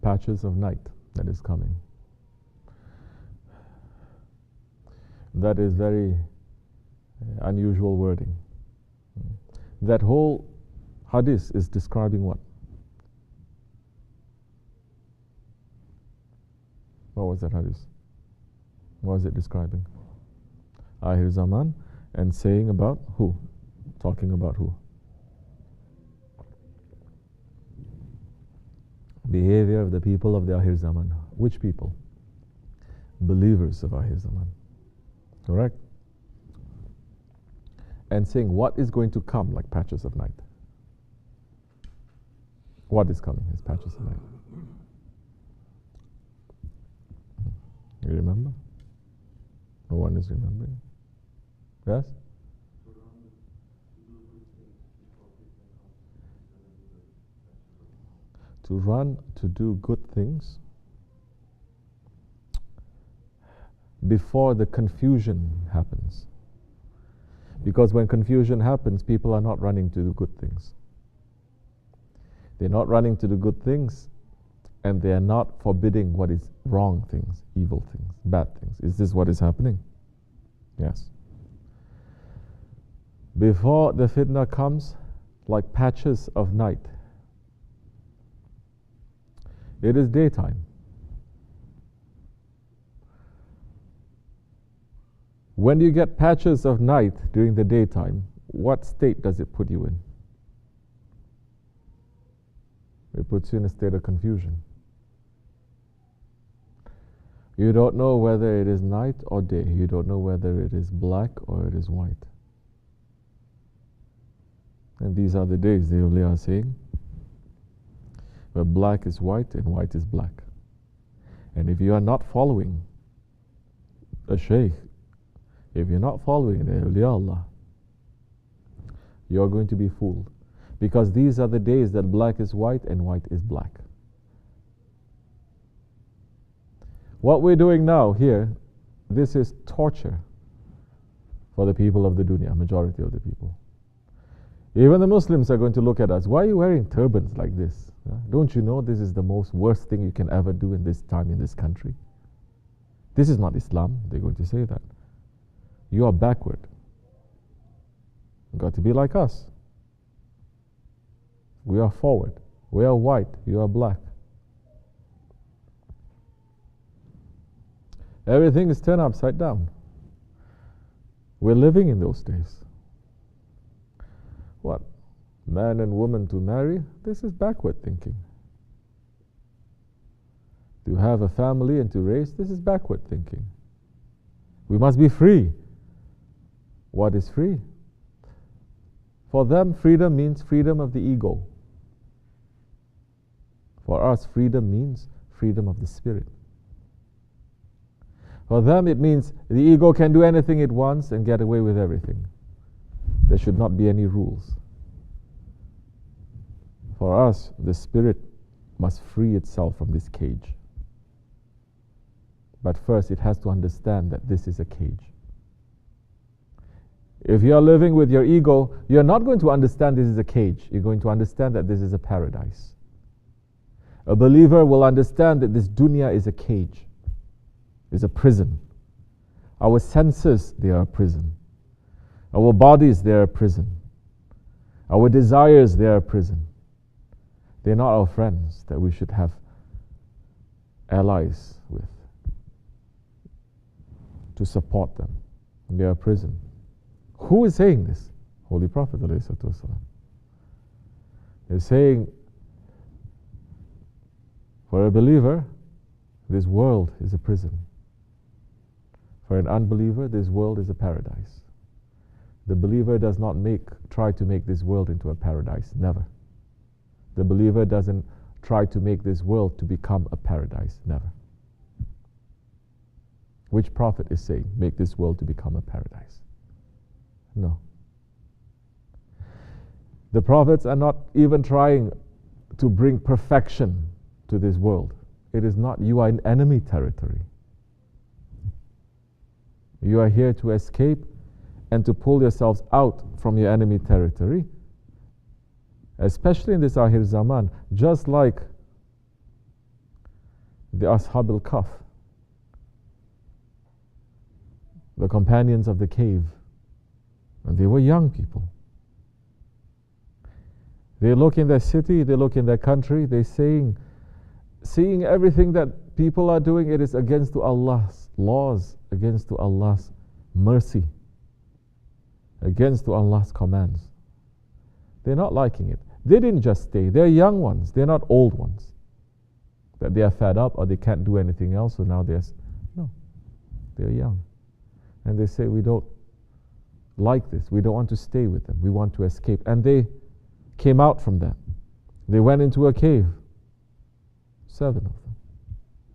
Patches of night that is coming. That is very unusual wording. That whole hadith is describing what? What was that hadith? What was it describing? Akhir Zaman, and saying about who? Talking about who? Behavior of the people of the Akhir Zaman. Which people? Believers of Akhir Zaman. Correct? And saying what is going to come like patches of night. What is coming as patches of night? You remember? No one is remembering. Yes? To run to do good things before the confusion happens. Because when confusion happens, people are not running to do good things. They're not running to do good things, and they are not forbidding what is wrong things, evil things, bad things. Is this what is happening? Yes. Before the fitna comes, like patches of night, it is daytime. When you get patches of night during the daytime, what state does it put you in? It puts you in a state of confusion. You don't know whether it is night or day. You don't know whether it is black or it is white. And these are the days, the awliya are saying, where black is white and white is black. And if you are not following a shaykh, if you're not following the awliya Allah, you are going to be fooled. Because these are the days that black is white and white is black. What we're doing now here, this is torture for the people of the dunya, majority of the people. Even the Muslims are going to look at us. Why are you wearing turbans like this? Don't you know this is the most worst thing you can ever do in this time in this country? This is not Islam. They're going to say that. You are backward. You've got to be like us. We are forward. We are white. You are black. Everything is turned upside down. We're living in those days. What? Man and woman to marry? This is backward thinking. To have a family and to raise? This is backward thinking. We must be free. What is free? For them, freedom means freedom of the ego. For us, freedom means freedom of the spirit. For them, it means the ego can do anything it wants and get away with everything. There should not be any rules. For us, the spirit must free itself from this cage. But first, it has to understand that this is a cage. If you are living with your ego, you're not going to understand this is a cage. You're going to understand that this is a paradise. A believer will understand that this dunya is a cage, is a prison. Our senses, they are a prison. Our bodies, they are a prison. Our desires, they are a prison. They're not our friends that we should have allies with to support them. They are a prison. Who is saying this? Holy Prophet ﷺ. Is saying, for a believer, this world is a prison. For an unbeliever, this world is a paradise. The believer does not try to make this world into a paradise. Never. The believer doesn't try to make this world to become a paradise. Never. Which prophet is saying, make this world to become a paradise? No. The prophets are not even trying to bring perfection to this world. It is not. You are in enemy territory. You are here to escape and to pull yourselves out from your enemy territory especially in this Akhir Zaman, just like the Ashab al-Kahf, the companions of the cave, and they were young people. They look in their city, they look in their country, they seeing everything that people are doing, it is against to Allah's laws, against to Allah's mercy, against to Allah's commands. They're not liking it. They didn't just stay. They're young ones. They're not old ones. That they are fed up or they can't do anything else, so now no. They're young. And they say, we don't like this. We don't want to stay with them. We want to escape. And they came out from that. They went into a cave. 7 of them.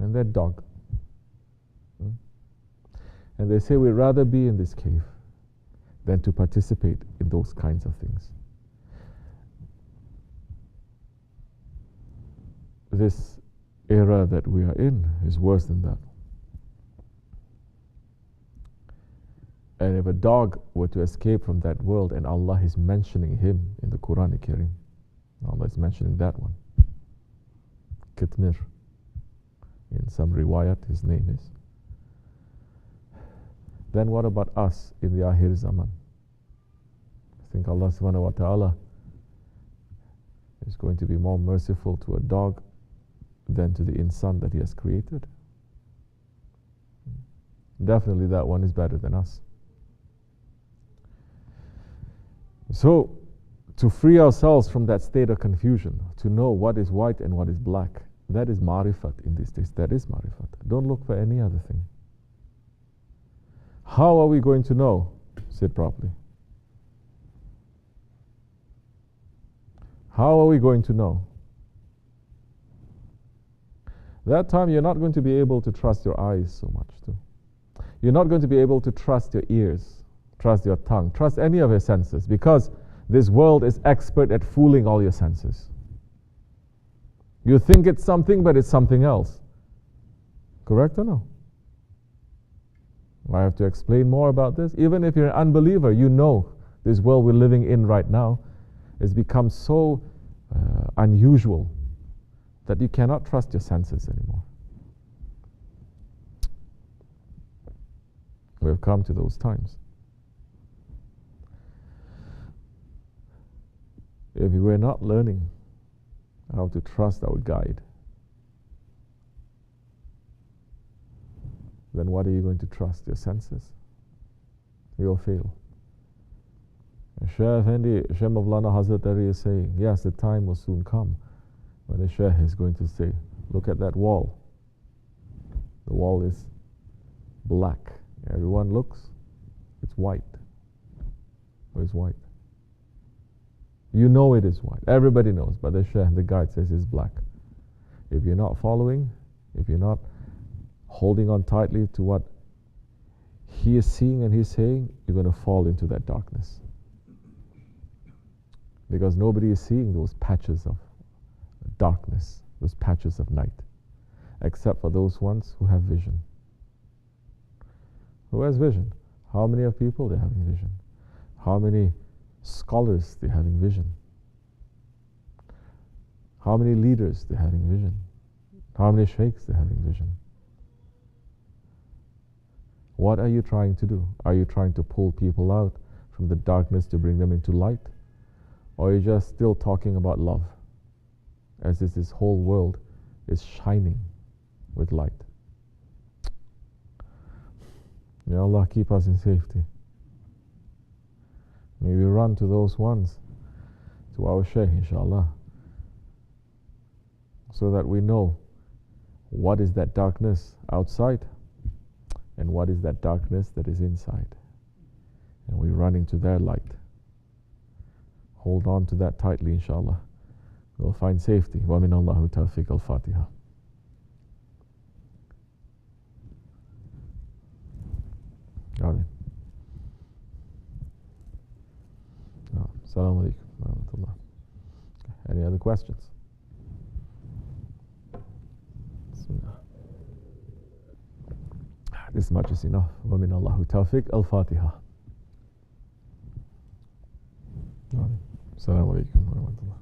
And their dog. And they say, we'd rather be in this cave than to participate in those kinds of things. This era that we are in is worse than that. And if a dog were to escape from that world, and Allah is mentioning him in the Quran Kareem, Allah is mentioning that one, Kitmir, in some riwayat his name is, then what about us in the Akhir Zaman? I think Allah subhanahu wa ta'ala is going to be more merciful to a dog than to the insan that He has created. Definitely that one is better than us. So, to free ourselves from that state of confusion, to know what is white and what is black, that is marifat in these days. That is marifat. Don't look for any other thing. How are we going to know? Sit properly. How are we going to know? That time you're not going to be able to trust your eyes so much too. You're not going to be able to trust your ears, trust your tongue, trust any of your senses, because this world is expert at fooling all your senses. You think it's something, but it's something else. Correct or no? I have to explain more about this. Even if you're an unbeliever, you know this world we're living in right now has become so unusual that you cannot trust your senses anymore. We've come to those times. If we were not learning how to trust our guide, then what are you going to trust? Your senses? You'll fail. Shaykh Effendi, Shaykh Mawlana Hazrat Ali is saying, yes, the time will soon come when the Shaykh is going to say, look at that wall. The wall is black. Everyone looks, it's white. Oh, it's white. You know it is white. Everybody knows, but the Shaykh, the guide, says it's black. If you're not following, if you're not holding on tightly to what he is seeing and he's saying, you're going to fall into that darkness. Because nobody is seeing those patches of darkness, those patches of night, except for those ones who have vision. Who has vision? How many of people they're having vision? How many scholars they're having vision? How many leaders they're having vision? How many sheikhs they're having vision? What are you trying to do? Are you trying to pull people out from the darkness to bring them into light? Or are you just still talking about love? As if this whole world is shining with light. May Allah keep us in safety. May we run to those ones, to our Shaykh, inshallah, so that we know what is that darkness outside and what is that darkness that is inside. And we run into their light. Hold on to that tightly, inshallah. We'll find safety. Wa min Allahu tawfiq al-Fatiha. Assalamu alaikum wa rahmatullah. Any other questions? This much is enough. Wa min Allahu tawfiq al-Fatiha. Assalamu alaikum wa rahmatullah.